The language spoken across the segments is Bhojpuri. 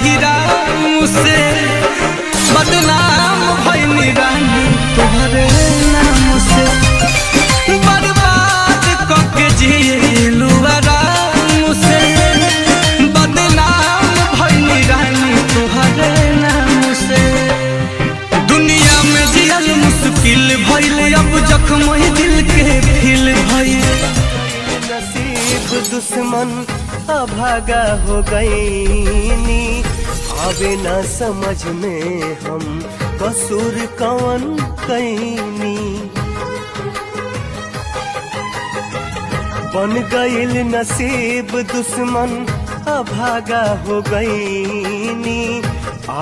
हीरा से बदनाम भइनी रानी तोहरे नाम से बर्बाद कके जिलू आराम से बदनाम भइनी रानी तोहरे नाम से दुनिया में जियल मुश्किल भइल अब जख्म दिल के फिल भइल नसीब दुश्मन अभागा हो गईनी आवे ना समझ में हम कसूर कौन कैनी बन गईल नसीब दुश्मन अभागा हो गईनी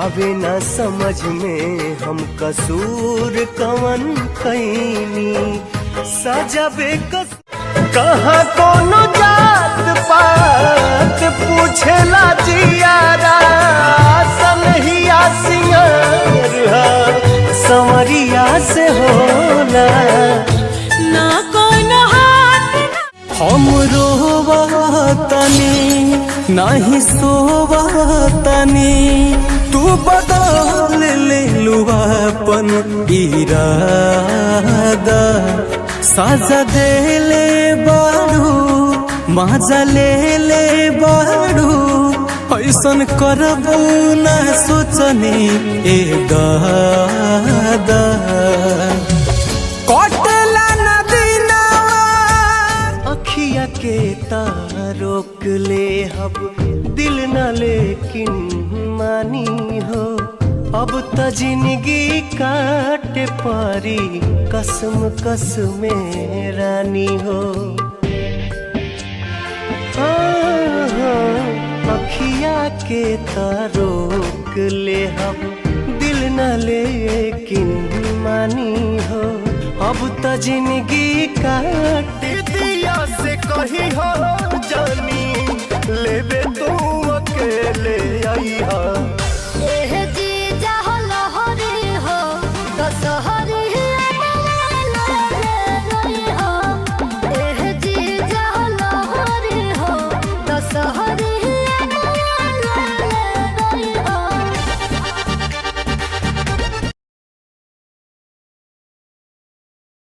आवे ना समझ में हम कसूर कौन कैनी सजा बेकस कहाँ कोनो जात पात पूछेला जियारा सनहिया सिंगार संवरिया से होला ना कोनो हाथ हम रोवतनी नहीं सोवतनी तू बदल ले अपन इरादा साजा देले बारू माजा ले बारू ऐसन करबू ना सोचनी ए दादा कटला नदीना अखिया के तारोक ले हब दिल न लेकिन मानी हो अब त जिंदगी काटे पारी कसम कसम रानी हो अखिया के तारोक ले हम दिल न लेकिन मानी हो अब त जिंदगी काटे दिया से कही हो जानी लेबे तू अकेले आई हा